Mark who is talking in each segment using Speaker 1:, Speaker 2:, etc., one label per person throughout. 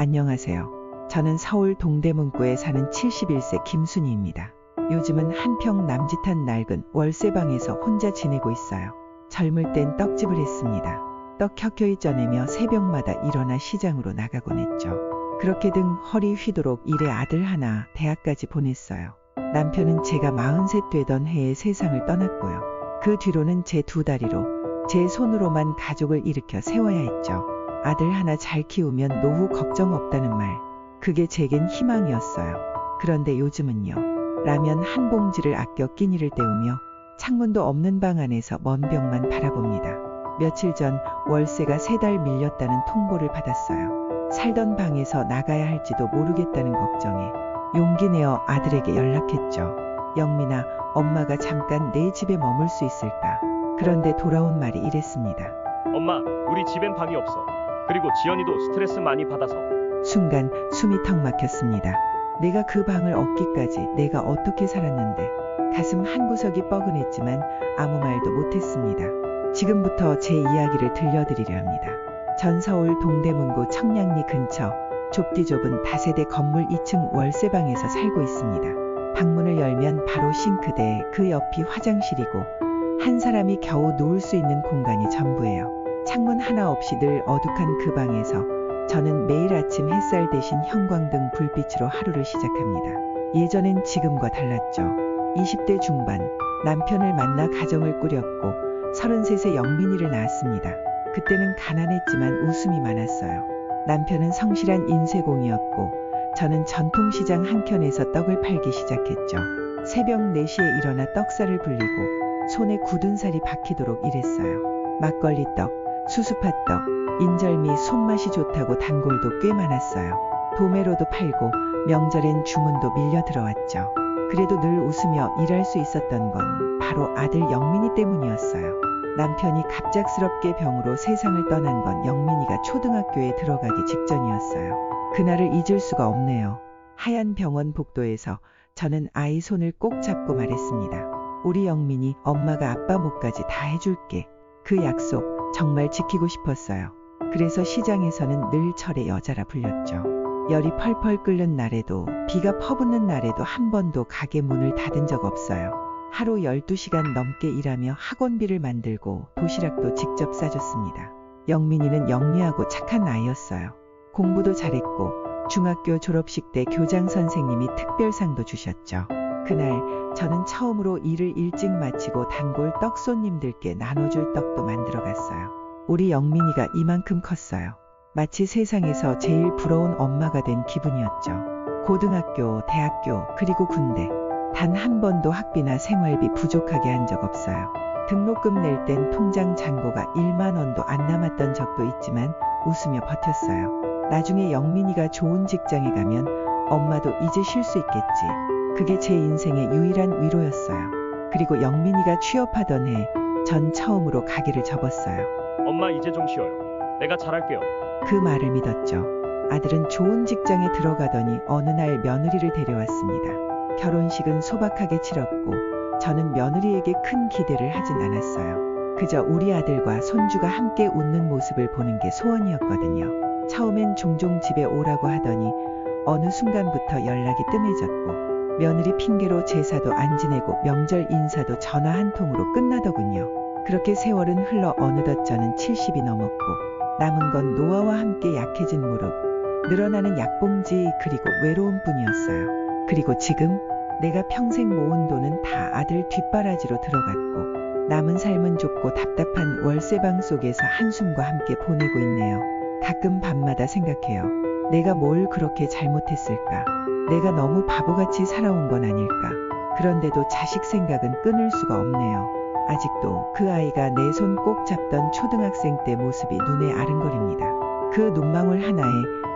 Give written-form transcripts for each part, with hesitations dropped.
Speaker 1: 안녕하세요. 저는 서울 동대문구에 사는 71세 김순희입니다. 요즘은 한평 남짓한 낡은 월세방에서 혼자 지내고 있어요. 젊을 땐 떡집을 했습니다. 떡 켜켜이 쪄내며 새벽마다 일어나 시장으로 나가곤 했죠. 그렇게 등 허리 휘도록 일에 아들 하나 대학까지 보냈어요. 남편은 제가 43 되던 해에 세상을 떠났고요. 그 뒤로는 제 두 다리로 제 손으로만 가족을 일으켜 세워야 했죠. 아들 하나 잘 키우면 노후 걱정 없다는 말. 그게 제겐 희망이었어요. 그런데 요즘은요. 라면 한 봉지를 아껴 끼니를 때우며 창문도 없는 방 안에서 먼 벽만 바라봅니다. 며칠 전 월세가 3달 밀렸다는 통보를 받았어요. 살던 방에서 나가야 할지도 모르겠다는 걱정에 용기 내어 아들에게 연락했죠. 영민아, 엄마가 잠깐 내 집에 머물 수 있을까? 그런데 돌아온 말이 이랬습니다.
Speaker 2: 엄마, 우리 집엔 방이 없어. 그리고 지연이도 스트레스 많이 받아서.
Speaker 1: 순간 숨이 턱 막혔습니다. 내가 그 방을 얻기까지 내가 어떻게 살았는데. 가슴 한구석이 뻐근했지만 아무 말도 못했습니다. 지금부터 제 이야기를 들려드리려 합니다. 전 서울 동대문구 청량리 근처 좁디 좁은 다세대 건물 2층 월세방에서 살고 있습니다. 방문을 열면 바로 싱크대, 그 옆이 화장실이고 한 사람이 겨우 누울 수 있는 공간이 전부예요. 창문 하나 없이 늘 어둑한 그 방에서 저는 매일 아침 햇살 대신 형광등 불빛으로 하루를 시작합니다. 예전엔 지금과 달랐죠. 20대 중반 남편을 만나 가정을 꾸렸고 33세 영민이를 낳았습니다. 그때는 가난했지만 웃음이 많았어요. 남편은 성실한 인쇄공이었고 저는 전통시장 한켠에서 떡을 팔기 시작했죠. 새벽 4시에 일어나 떡살을 불리고 손에 굳은 살이 박히도록 일했어요. 막걸리떡, 수수팥떡, 인절미 손맛이 좋다고 단골도 꽤 많았어요. 도매로도 팔고 명절엔 주문도 밀려 들어왔죠. 그래도 늘 웃으며 일할 수 있었던 건 바로 아들 영민이 때문이었어요. 남편이 갑작스럽게 병으로 세상을 떠난 건 영민이가 초등학교에 들어가기 직전이었어요. 그날을 잊을 수가 없네요. 하얀 병원 복도에서 저는 아이 손을 꼭 잡고 말했습니다. 우리 영민이 엄마가 아빠 몫까지 다 해줄게. 그 약속 정말 지키고 싶었어요. 그래서 시장에서는 늘 철의 여자라 불렸죠. 열이 펄펄 끓는 날에도 비가 퍼붓는 날에도 한 번도 가게 문을 닫은 적 없어요. 하루 12시간 넘게 일하며 학원비를 만들고 도시락도 직접 싸줬습니다. 영민이는 영리하고 착한 아이였어요. 공부도 잘했고 중학교 졸업식 때 교장 선생님이 특별상도 주셨죠. 그날 저는 처음으로 일을 일찍 마치고 단골 떡 손님들께 나눠줄 떡도 만들어 갔어요. 우리 영민이가 이만큼 컸어요. 마치 세상에서 제일 부러운 엄마가 된 기분이었죠. 고등학교, 대학교, 그리고 군대. 단 한 번도 학비나 생활비 부족하게 한 적 없어요. 등록금 낼 땐 통장 잔고가 1만 원도 안 남았던 적도 있지만 웃으며 버텼어요. 나중에 영민이가 좋은 직장에 가면 엄마도 이제 쉴 수 있겠지. 그게 제 인생의 유일한 위로였어요. 그리고 영민이가 취업하던 해 전 처음으로 가게를 접었어요.
Speaker 2: 엄마 이제 좀 쉬어요. 내가 잘할게요.
Speaker 1: 그 말을 믿었죠. 아들은 좋은 직장에 들어가더니 어느 날 며느리를 데려왔습니다. 결혼식은 소박하게 치렀고 저는 며느리에게 큰 기대를 하진 않았어요. 그저 우리 아들과 손주가 함께 웃는 모습을 보는 게 소원이었거든요. 처음엔 종종 집에 오라고 하더니 어느 순간부터 연락이 뜸해졌고 며느리 핑계로 제사도 안 지내고 명절 인사도 전화 한 통으로 끝나더군요. 그렇게 세월은 흘러 어느덧 저는 70이 넘었고 남은 건 노화와 함께 약해진 무릎, 늘어나는 약봉지 그리고 외로움뿐이었어요. 그리고 지금 내가 평생 모은 돈은 다 아들 뒷바라지로 들어갔고 남은 삶은 좁고 답답한 월세방 속에서 한숨과 함께 보내고 있네요. 가끔 밤마다 생각해요. 내가 뭘 그렇게 잘못했을까? 내가 너무 바보같이 살아온 건 아닐까? 그런데도 자식 생각은 끊을 수가 없네요. 아직도 그 아이가 내 손 꼭 잡던 초등학생 때 모습이 눈에 아른거립니다. 그 눈망울 하나에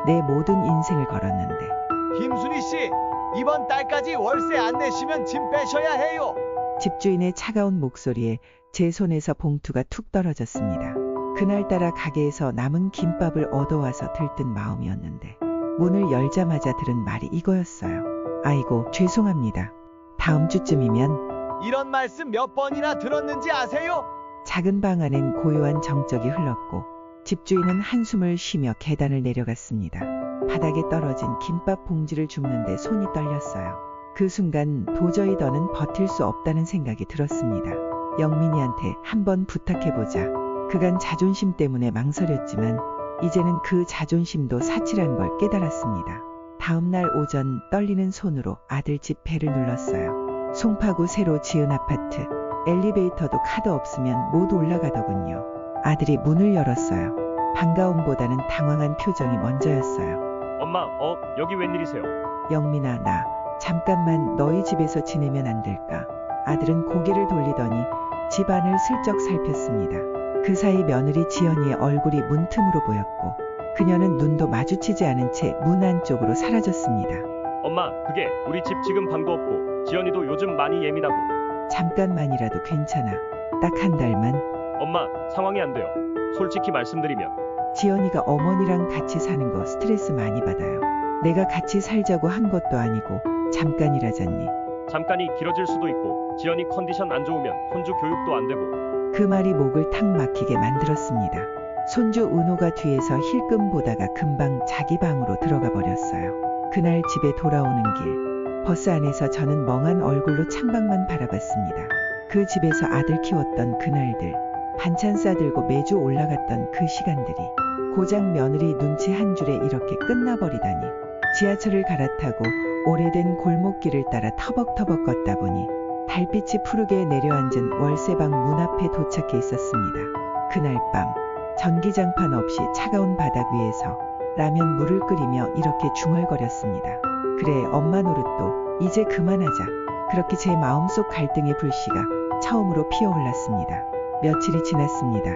Speaker 1: 내 모든 인생을 걸었는데.
Speaker 3: 김순희 씨, 이번 달까지 월세 안 내시면 짐 빼셔야 해요.
Speaker 1: 집주인의 차가운 목소리에 제 손에서 봉투가 툭 떨어졌습니다. 그날따라 가게에서 남은 김밥을 얻어와서 들뜬 마음이었는데 문을 열자마자 들은 말이 이거였어요. 아이고, 죄송합니다. 다음 주쯤이면.
Speaker 3: 이런 말씀 몇 번이나 들었는지 아세요?
Speaker 1: 작은 방 안엔 고요한 정적이 흘렀고 집주인은 한숨을 쉬며 계단을 내려갔습니다. 바닥에 떨어진 김밥 봉지를 줍는데 손이 떨렸어요. 그 순간 도저히 더는 버틸 수 없다는 생각이 들었습니다. 영민이한테 한번 부탁해보자. 그간 자존심 때문에 망설였지만 이제는 그 자존심도 사치란 걸 깨달았습니다. 다음날 오전 떨리는 손으로 아들 집 벨을 눌렀어요. 송파구 새로 지은 아파트. 엘리베이터도 카드 없으면 못 올라가더군요. 아들이 문을 열었어요. 반가움보다는 당황한 표정이 먼저였어요.
Speaker 2: 엄마, 여기 웬일이세요?
Speaker 1: 영민아, 나 잠깐만 너희 집에서 지내면 안 될까? 아들은 고개를 돌리더니 집 안을 슬쩍 살폈습니다. 그 사이 며느리 지연이의 얼굴이 문틈으로 보였고 그녀는 눈도 마주치지 않은 채 문 안쪽으로 사라졌습니다.
Speaker 2: 엄마, 그게 우리 집 지금 방도 없고 지연이도 요즘 많이 예민하고.
Speaker 1: 잠깐만이라도 괜찮아. 딱 한 달만.
Speaker 2: 엄마, 상황이 안 돼요. 솔직히 말씀드리면.
Speaker 1: 지연이가 어머니랑 같이 사는 거 스트레스 많이 받아요. 내가 같이 살자고 한 것도 아니고 잠깐이라잖니.
Speaker 2: 잠깐이 길어질 수도 있고 지연이 컨디션 안 좋으면 손주 교육도 안 되고.
Speaker 1: 그 말이 목을 탁 막히게 만들었습니다. 손주 은호가 뒤에서 힐끔 보다가 금방 자기 방으로 들어가 버렸어요. 그날 집에 돌아오는 길, 버스 안에서 저는 멍한 얼굴로 창밖만 바라봤습니다. 그 집에서 아들 키웠던 그날들, 반찬 싸들고 매주 올라갔던 그 시간들이 고작 며느리 눈치 한 줄에 이렇게 끝나버리다니. 지하철을 갈아타고 오래된 골목길을 따라 터벅터벅 걷다 보니 달빛이 푸르게 내려앉은 월세방 문 앞에 도착해 있었습니다. 그날 밤 전기장판 없이 차가운 바닥 위에서 라면 물을 끓이며 이렇게 중얼거렸습니다. 그래, 엄마 노릇도 이제 그만하자. 그렇게 제 마음속 갈등의 불씨가 처음으로 피어올랐습니다. 며칠이 지났습니다.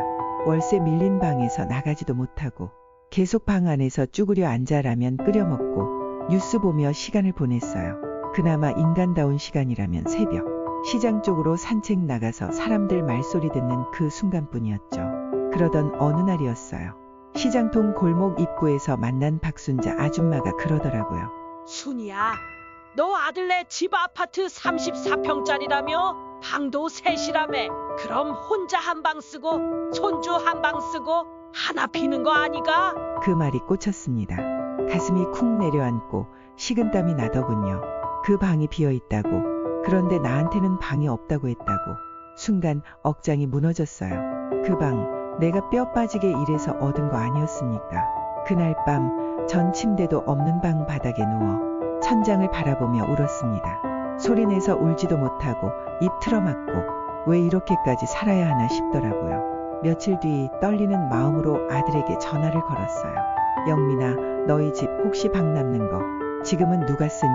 Speaker 1: 월세 밀린 방에서 나가지도 못하고 계속 방 안에서 쭈그려 앉아 라면 끓여 먹고 뉴스 보며 시간을 보냈어요. 그나마 인간다운 시간이라면 새벽 시장 쪽으로 산책 나가서 사람들 말소리 듣는 그 순간뿐이었죠. 그러던 어느 날이었어요. 시장통 골목 입구에서 만난 박순자 아줌마가 그러더라고요.
Speaker 4: 순이야, 너 아들네 집 아파트 34평짜리라며? 방도 셋이라며? 그럼 혼자 한 방 쓰고 손주 한 방 쓰고 하나 비는 거 아니가?
Speaker 1: 그 말이 꽂혔습니다. 가슴이 쿵 내려앉고 식은땀이 나더군요. 그 방이 비어있다고. 그런데 나한테는 방이 없다고 했다고. 순간 억장이 무너졌어요. 그 방 내가 뼈 빠지게 일해서 얻은 거 아니었습니까? 그날 밤 전 침대도 없는 방 바닥에 누워 천장을 바라보며 울었습니다. 소리내서 울지도 못하고 입 틀어막고 왜 이렇게까지 살아야 하나 싶더라고요. 며칠 뒤 떨리는 마음으로 아들에게 전화를 걸었어요. 영민아, 너희 집 혹시 방 남는 거 지금은 누가 쓰니?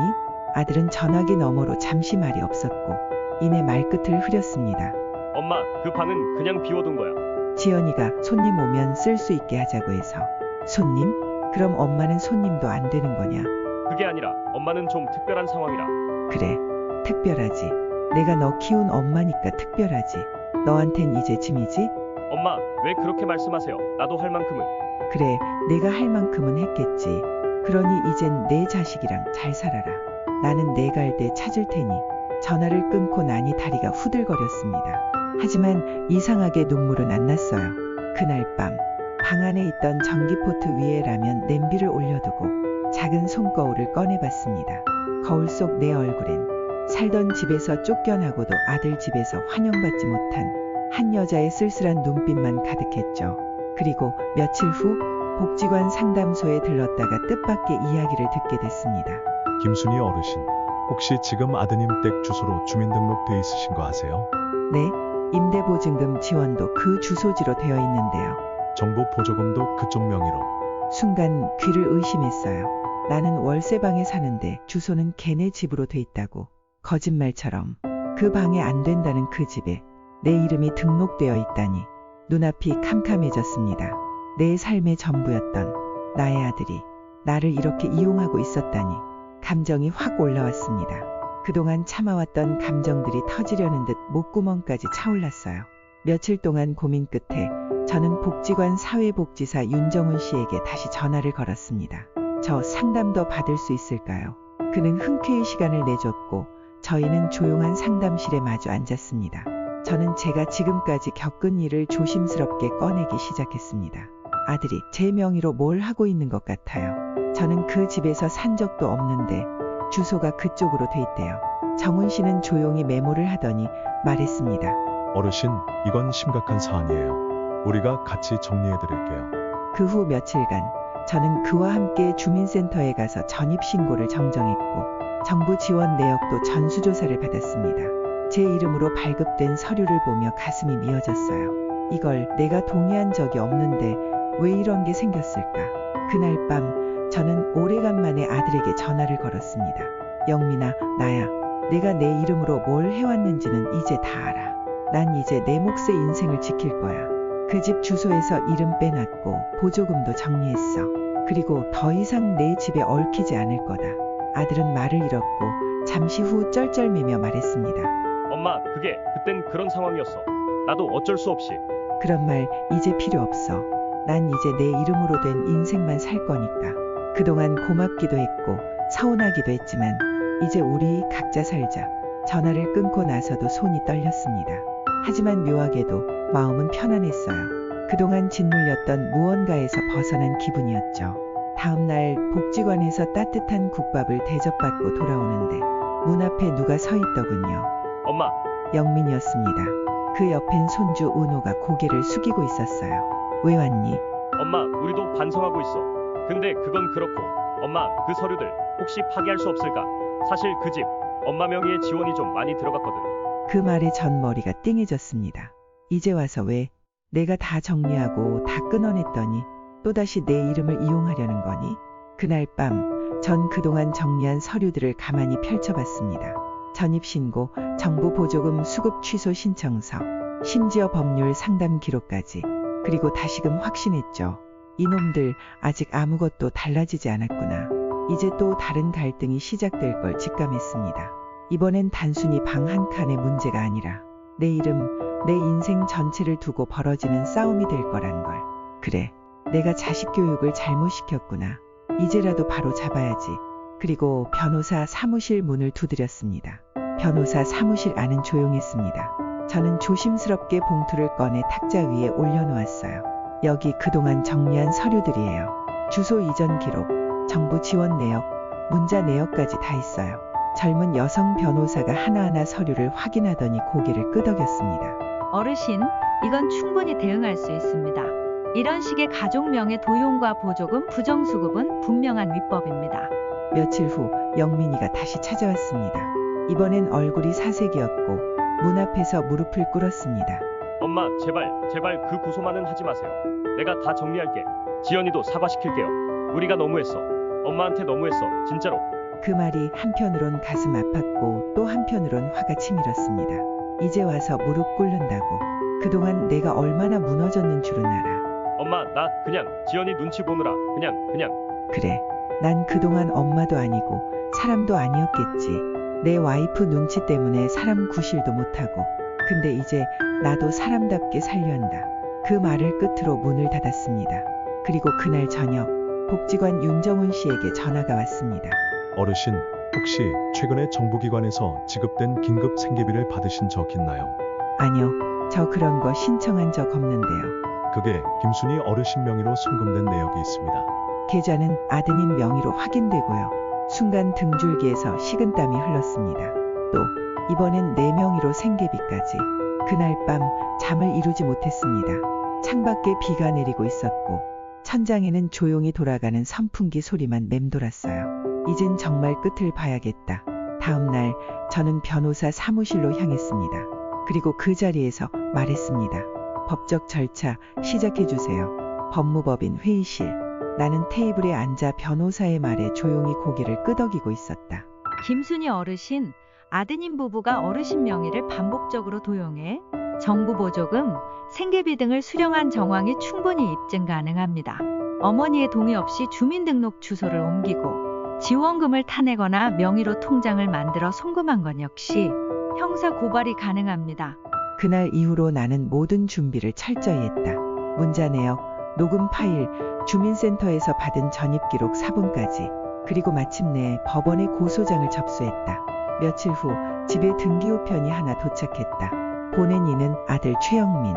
Speaker 1: 아들은 전화기 너머로 잠시 말이 없었고 이내 말끝을 흐렸습니다.
Speaker 2: 엄마, 그 방은 그냥 비워둔 거야.
Speaker 1: 지연이가 손님 오면 쓸 수 있게 하자고 해서. 손님? 그럼 엄마는 손님도 안 되는 거냐?
Speaker 2: 그게 아니라 엄마는 좀 특별한 상황이라.
Speaker 1: 그래, 특별하지. 내가 너 키운 엄마니까 특별하지. 너한텐 이제 짐이지?
Speaker 2: 엄마, 왜 그렇게 말씀하세요? 나도 할 만큼은.
Speaker 1: 그래, 내가 할 만큼은 했겠지. 그러니 이젠 내 자식이랑 잘 살아라. 나는 내 갈 때 찾을 테니. 전화를 끊고 나니 다리가 후들거렸습니다. 하지만 이상하게 눈물은 안 났어요. 그날 밤 방 안에 있던 전기포트 위에 라면 냄비를 올려두고 작은 손거울을 꺼내봤습니다. 거울 속 내 얼굴엔 살던 집에서 쫓겨나고도 아들 집에서 환영받지 못한 한 여자의 쓸쓸한 눈빛만 가득했죠. 그리고 며칠 후 복지관 상담소에 들렀다가 뜻밖의 이야기를 듣게 됐습니다.
Speaker 5: 김순희 어르신, 혹시 지금 아드님 댁 주소로 주민등록돼 있으신 거 아세요?
Speaker 1: 네, 임대보증금 지원도 그 주소지로 되어 있는데요.
Speaker 5: 정부 보조금도 그쪽 명의로.
Speaker 1: 순간 귀를 의심했어요. 나는 월세방에 사는데 주소는 걔네 집으로 돼 있다고. 거짓말처럼 그 방에 안 된다는 그 집에 내 이름이 등록되어 있다니. 눈앞이 캄캄해졌습니다. 내 삶의 전부였던 나의 아들이 나를 이렇게 이용하고 있었다니. 감정이 확 올라왔습니다. 그동안 참아왔던 감정들이 터지려는 듯 목구멍까지 차올랐어요. 며칠 동안 고민 끝에 저는 복지관 사회복지사 윤정훈 씨에게 다시 전화를 걸었습니다. 저 상담도 받을 수 있을까요? 그는 흔쾌히 시간을 내줬고 저희는 조용한 상담실에 마주 앉았습니다. 저는 제가 지금까지 겪은 일을 조심스럽게 꺼내기 시작했습니다. 아들이 제 명의로 뭘 하고 있는 것 같아요. 저는 그 집에서 산 적도 없는데 주소가 그쪽으로 돼 있대요. 정훈 씨는 조용히 메모를 하더니 말했습니다.
Speaker 5: 어르신, 이건 심각한 사안이에요. 우리가 같이 정리해 드릴게요.
Speaker 1: 그 후 며칠간 저는 그와 함께 주민센터에 가서 전입신고를 정정했고 정부 지원 내역도 전수조사를 받았습니다. 제 이름으로 발급된 서류를 보며 가슴이 미어졌어요. 이걸 내가 동의한 적이 없는데 왜 이런 게 생겼을까? 그날 밤 저는 오래간만에 아들에게 전화를 걸었습니다. 영민아, 나야. 내가 내 이름으로 뭘 해왔는지는 이제 다 알아. 난 이제 내 몫의 인생을 지킬 거야. 그 집 주소에서 이름 빼놨고 보조금도 정리했어. 그리고 더 이상 내 집에 얽히지 않을 거다. 아들은 말을 잃었고 잠시 후 쩔쩔매며 말했습니다.
Speaker 2: 엄마, 그땐 그런 상황이었어. 나도 어쩔 수 없이.
Speaker 1: 그런 말 이제 필요 없어. 난 이제 내 이름으로 된 인생만 살 거니까. 그동안 고맙기도 했고 서운하기도 했지만 이제 우리 각자 살자. 전화를 끊고 나서도 손이 떨렸습니다. 하지만 묘하게도 마음은 편안했어요. 그동안 짓눌렸던 무언가에서 벗어난 기분이었죠. 다음 날 복지관에서 따뜻한 국밥을 대접받고 돌아오는데 문 앞에 누가 서 있더군요.
Speaker 2: 엄마,
Speaker 1: 영민이었습니다. 그 옆엔 손주 은호가 고개를 숙이고 있었어요. 왜 왔니?
Speaker 2: 엄마, 우리도 반성하고 있어. 근데 그건 그렇고, 엄마, 그 서류들 혹시 파기할 수 없을까? 사실 그 집 엄마 명의의 지원이 좀 많이 들어갔거든.
Speaker 1: 그 말에 전 머리가 띵해졌습니다. 이제 와서 왜 내가 다 정리하고 다 끊어냈더니 또다시 내 이름을 이용하려는 거니? 그날 밤 전 그동안 정리한 서류들을 가만히 펼쳐봤습니다. 전입신고, 정부 보조금 수급 취소 신청서, 심지어 법률 상담 기록까지. 그리고 다시금 확신했죠. 이놈들 아직 아무것도 달라지지 않았구나. 이제 또 다른 갈등이 시작될 걸 직감했습니다. 이번엔 단순히 방 한 칸의 문제가 아니라 내 이름, 내 인생 전체를 두고 벌어지는 싸움이 될 거란 걸. 그래, 내가 자식 교육을 잘못 시켰구나. 이제라도 바로 잡아야지. 그리고 변호사 사무실 문을 두드렸습니다. 변호사 사무실 안은 조용했습니다. 저는 조심스럽게 봉투를 꺼내 탁자 위에 올려놓았어요. 여기 그동안 정리한 서류들이에요. 주소 이전 기록, 정부 지원 내역, 문자 내역까지 다 있어요. 젊은 여성 변호사가 하나하나 서류를 확인하더니 고개를 끄덕였습니다.
Speaker 6: 어르신, 이건 충분히 대응할 수 있습니다. 이런 식의 가족 명의 도용과 보조금 부정수급은 분명한 위법입니다.
Speaker 1: 며칠 후 영민이가 다시 찾아왔습니다. 이번엔 얼굴이 사색이었고 문 앞에서 무릎을 꿇었습니다.
Speaker 2: 엄마, 제발 그 고소만은 하지 마세요. 내가 다 정리할게. 지연이도 사과시킬게요. 우리가 너무했어. 엄마한테 너무했어. 진짜로.
Speaker 1: 그 말이 한편으론 가슴 아팠고 또 한편으론 화가 치밀었습니다. 이제 와서 무릎 꿇는다고. 그동안 내가 얼마나 무너졌는 줄은 알아.
Speaker 2: 엄마, 나 그냥 지연이 눈치 보느라 그냥.
Speaker 1: 그래, 난 그동안 엄마도 아니고 사람도 아니었겠지. 내 와이프 눈치 때문에 사람 구실도 못하고. 근데 이제 나도 사람답게 살려 한다. 그 말을 끝으로 문을 닫았습니다. 그리고 그날 저녁 복지관 윤정훈 씨에게 전화가 왔습니다.
Speaker 5: 어르신, 혹시 최근에 정부기관에서 지급된 긴급 생계비를 받으신 적 있나요?
Speaker 1: 아니요, 저 그런 거 신청한 적 없는데요.
Speaker 5: 그게 김순희 어르신 명의로 송금된 내역이 있습니다.
Speaker 1: 계좌는 아드님 명의로 확인되고요. 순간 등줄기에서 식은땀이 흘렀습니다. 또 이번엔 내 명의로 생계비까지. 그날 밤 잠을 이루지 못했습니다. 창밖에 비가 내리고 있었고 천장에는 조용히 돌아가는 선풍기 소리만 맴돌았어요. 이젠 정말 끝을 봐야겠다. 다음 날 저는 변호사 사무실로 향했습니다. 그리고 그 자리에서 말했습니다. 법적 절차 시작해주세요. 법무법인 회의실. 나는 테이블에 앉아 변호사의 말에 조용히 고개를 끄덕이고 있었다.
Speaker 6: 김순희 어르신, 아드님 부부가 어르신 명의를 반복적으로 도용해 정부 보조금, 생계비 등을 수령한 정황이 충분히 입증 가능합니다. 어머니의 동의 없이 주민등록 주소를 옮기고 지원금을 타내거나 명의로 통장을 만들어 송금한 건 역시 형사 고발이 가능합니다.
Speaker 1: 그날 이후로 나는 모든 준비를 철저히 했다. 문자 내역, 녹음 파일, 주민센터에서 받은 전입기록 사본까지. 그리고 마침내 법원에 고소장을 접수했다. 며칠 후 집에 등기우편이 하나 도착했다. 보낸 이는 아들 최영민.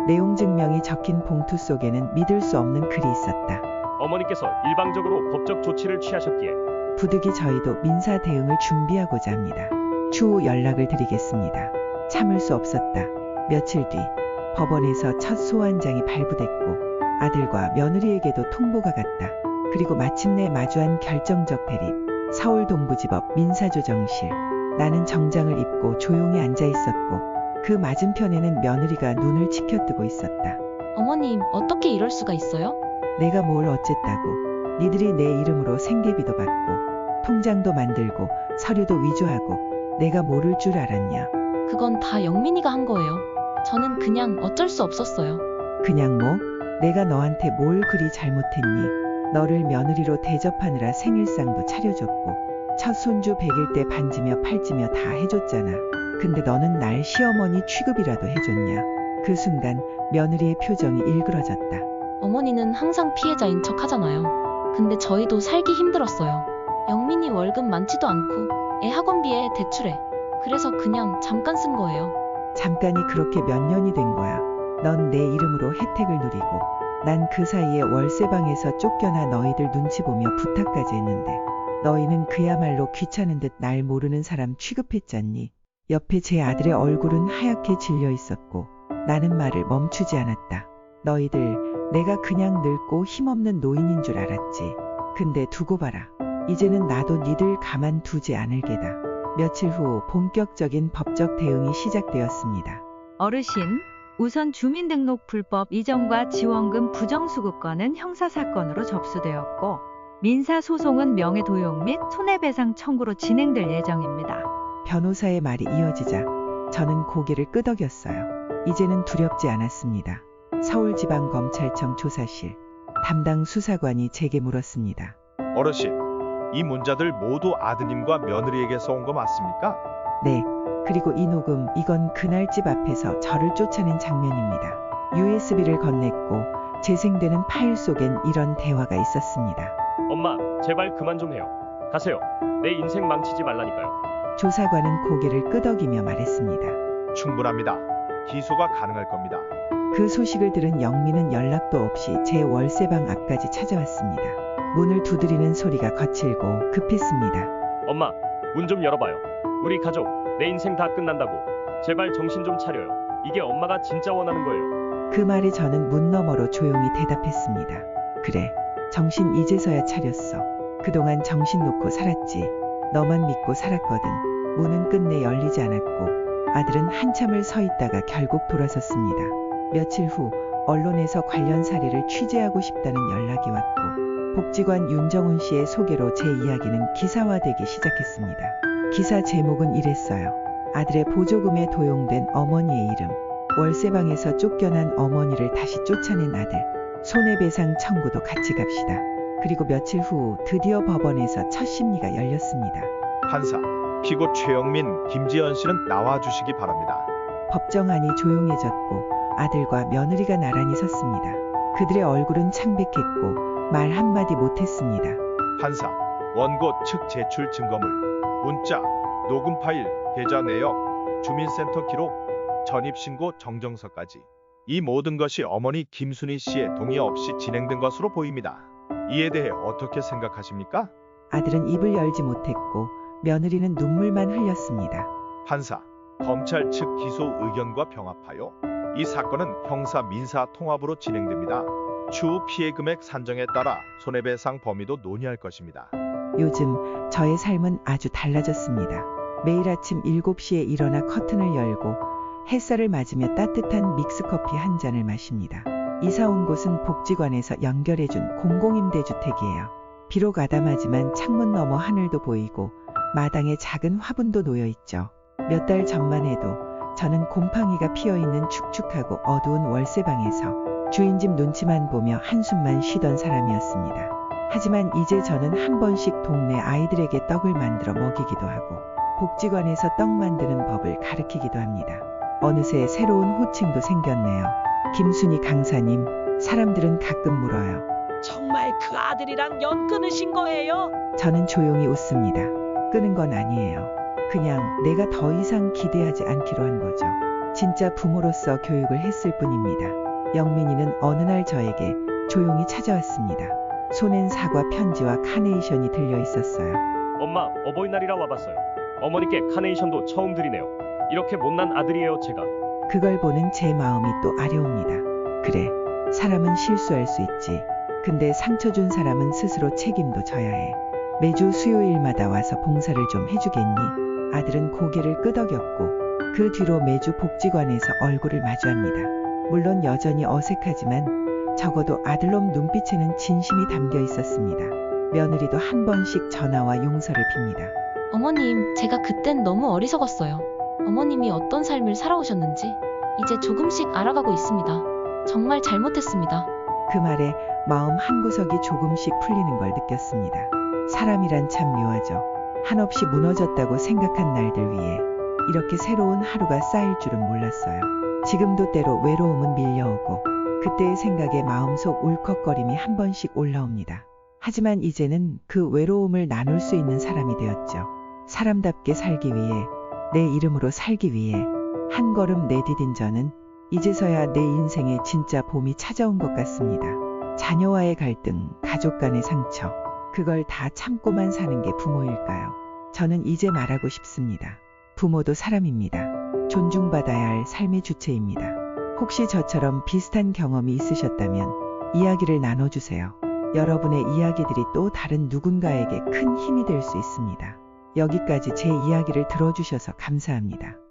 Speaker 1: 내용 증명이 적힌 봉투 속에는 믿을 수 없는 글이 있었다.
Speaker 2: 어머니께서 일방적으로 법적 조치를 취하셨기에
Speaker 1: 부득이 저희도 민사 대응을 준비하고자 합니다. 추후 연락을 드리겠습니다. 참을 수 없었다. 며칠 뒤 법원에서 첫 소환장이 발부됐고 아들과 며느리에게도 통보가 갔다. 그리고 마침내 마주한 결정적 대립. 서울 동부지법 민사조정실. 나는 정장을 입고 조용히 앉아 있었고 그 맞은편에는 며느리가 눈을 치켜뜨고 있었다.
Speaker 7: 어머님, 어떻게 이럴 수가 있어요?
Speaker 1: 내가 뭘 어쨌다고. 니들이 내 이름으로 생계비도 받고 통장도 만들고 서류도 위조하고 내가 모를 줄 알았냐.
Speaker 7: 그건 다 영민이가 한 거예요. 저는 그냥 어쩔 수 없었어요.
Speaker 1: 그냥 뭐? 내가 너한테 뭘 그리 잘못했니? 너를 며느리로 대접하느라 생일상도 차려줬고 첫 손주 100일 때 반지며 팔찌며 다 해줬잖아. 근데 너는 날 시어머니 취급이라도 해줬냐? 그 순간 며느리의 표정이 일그러졌다.
Speaker 7: 어머니는 항상 피해자인 척 하잖아요. 근데 저희도 살기 힘들었어요. 영민이 월급 많지도 않고 애 학원비에 대출해. 그래서 그냥 잠깐 쓴 거예요.
Speaker 1: 잠깐이 그렇게 몇 년이 된 거야. 넌 내 이름으로 혜택을 누리고 난 그 사이에 월세방에서 쫓겨나 너희들 눈치 보며 부탁까지 했는데 너희는 그야말로 귀찮은 듯 날 모르는 사람 취급했잖니. 옆에 제 아들의 얼굴은 하얗게 질려 있었고 나는 말을 멈추지 않았다. 너희들 내가 그냥 늙고 힘없는 노인인 줄 알았지. 근데 두고 봐라. 이제는 나도 니들 가만두지 않을 게다. 며칠 후 본격적인 법적 대응이 시작되었습니다.
Speaker 6: 어르신, 우선 주민등록 불법 이전과 지원금 부정수급 건은 형사사건으로 접수되었고 민사소송은 명예도용 및 손해배상 청구로 진행될 예정입니다.
Speaker 1: 변호사의 말이 이어지자 저는 고개를 끄덕였어요. 이제는 두렵지 않았습니다. 서울지방검찰청 조사실 담당 수사관이 제게 물었습니다.
Speaker 8: 어르신, 이 문자들 모두 아드님과 며느리에게서 온 거 맞습니까?
Speaker 1: 네. 그리고 이 녹음, 이건 그날 집 앞에서 저를 쫓아낸 장면입니다. USB를 건넸고 재생되는 파일 속엔 이런 대화가 있었습니다.
Speaker 2: 엄마, 제발 그만 좀 해요. 가세요. 내 인생 망치지 말라니까요.
Speaker 1: 조사관은 고개를 끄덕이며 말했습니다.
Speaker 8: 충분합니다. 기소가 가능할 겁니다.
Speaker 1: 그 소식을 들은 영민은 연락도 없이 제 월세방 앞까지 찾아왔습니다. 문을 두드리는 소리가 거칠고 급했습니다.
Speaker 2: 엄마, 문 좀 열어봐요. 우리 가족, 내 인생 다 끝난다고. 제발 정신 좀 차려요. 이게 엄마가 진짜 원하는 거예요.
Speaker 1: 그 말에 저는 문 너머로 조용히 대답했습니다. 그래, 정신 이제서야 차렸어. 그동안 정신 놓고 살았지. 너만 믿고 살았거든. 문은 끝내 열리지 않았고 아들은 한참을 서 있다가 결국 돌아섰습니다. 며칠 후 언론에서 관련 사례를 취재하고 싶다는 연락이 왔고 복지관 윤정훈 씨의 소개로 제 이야기는 기사화되기 시작했습니다. 기사 제목은 이랬어요. 아들의 보조금에 도용된 어머니의 이름. 월세방에서 쫓겨난 어머니를 다시 쫓아낸 아들. 손해배상 청구도 같이 갑시다. 그리고 며칠 후 드디어 법원에서 첫 심리가 열렸습니다.
Speaker 8: 판사, 피고 최영민, 김지연 씨는 나와주시기 바랍니다.
Speaker 1: 법정안이 조용해졌고 아들과 며느리가 나란히 섰습니다. 그들의 얼굴은 창백했고 말 한마디 못했습니다.
Speaker 8: 판사, 원고 측 제출 증거물, 문자, 녹음 파일, 계좌 내역, 주민센터 기록, 전입신고 정정서까지 이 모든 것이 어머니 김순희 씨의 동의 없이 진행된 것으로 보입니다. 이에 대해 어떻게 생각하십니까?
Speaker 1: 아들은 입을 열지 못했고 며느리는 눈물만 흘렸습니다.
Speaker 8: 판사, 검찰 측 기소 의견과 병합하여 이 사건은 형사 민사 통합으로 진행됩니다. 추후 피해 금액 산정에 따라 손해배상 범위도 논의할 것입니다.
Speaker 1: 요즘 저의 삶은 아주 달라졌습니다. 매일 아침 7시에 일어나 커튼을 열고 햇살을 맞으며 따뜻한 믹스커피 한 잔을 마십니다. 이사 온 곳은 복지관에서 연결해준 공공임대주택이에요. 비록 아담하지만 창문 너머 하늘도 보이고 마당에 작은 화분도 놓여있죠. 몇 달 전만 해도 저는 곰팡이가 피어있는 축축하고 어두운 월세방에서 주인집 눈치만 보며 한숨만 쉬던 사람이었습니다. 하지만 이제 저는 한 번씩 동네 아이들에게 떡을 만들어 먹이기도 하고 복지관에서 떡 만드는 법을 가르치기도 합니다. 어느새 새로운 호칭도 생겼네요. 김순희 강사님. 사람들은 가끔 물어요.
Speaker 4: 정말 그 아들이랑 연 끊으신 거예요?
Speaker 1: 저는 조용히 웃습니다. 끄는 건 아니에요. 그냥 내가 더 이상 기대하지 않기로 한 거죠. 진짜 부모로서 교육을 했을 뿐입니다. 영민이는 어느 날 저에게 조용히 찾아왔습니다. 손엔 사과 편지와 카네이션이 들려 있었어요.
Speaker 2: 엄마, 어버이날이라 와봤어요. 어머니께 카네이션도 처음 드리네요. 이렇게 못난 아들이에요, 제가.
Speaker 1: 그걸 보는 제 마음이 또 아려옵니다. 그래, 사람은 실수할 수 있지. 근데 상처 준 사람은 스스로 책임도 져야 해. 매주 수요일마다 와서 봉사를 좀 해주겠니? 아들은 고개를 끄덕였고 그 뒤로 매주 복지관에서 얼굴을 마주합니다. 물론 여전히 어색하지만 적어도 아들놈 눈빛에는 진심이 담겨 있었습니다. 며느리도 한 번씩 전화와 용서를 빕니다.
Speaker 7: 어머님, 제가 그땐 너무 어리석었어요. 어머님이 어떤 삶을 살아오셨는지 이제 조금씩 알아가고 있습니다. 정말 잘못했습니다.
Speaker 1: 그 말에 마음 한구석이 조금씩 풀리는 걸 느꼈습니다. 사람이란 참 묘하죠. 한없이 무너졌다고 생각한 날들 위에 이렇게 새로운 하루가 쌓일 줄은 몰랐어요. 지금도 때로 외로움은 밀려오고 그때의 생각에 마음속 울컥거림이 한 번씩 올라옵니다. 하지만 이제는 그 외로움을 나눌 수 있는 사람이 되었죠. 사람답게 살기 위해, 내 이름으로 살기 위해 한 걸음 내디딘 저는 이제서야 내 인생에 진짜 봄이 찾아온 것 같습니다. 자녀와의 갈등, 가족 간의 상처, 그걸 다 참고만 사는 게 부모일까요? 저는 이제 말하고 싶습니다. 부모도 사람입니다. 존중받아야 할 삶의 주체입니다. 혹시 저처럼 비슷한 경험이 있으셨다면 이야기를 나눠주세요. 여러분의 이야기들이 또 다른 누군가에게 큰 힘이 될 수 있습니다. 여기까지 제 이야기를 들어주셔서 감사합니다.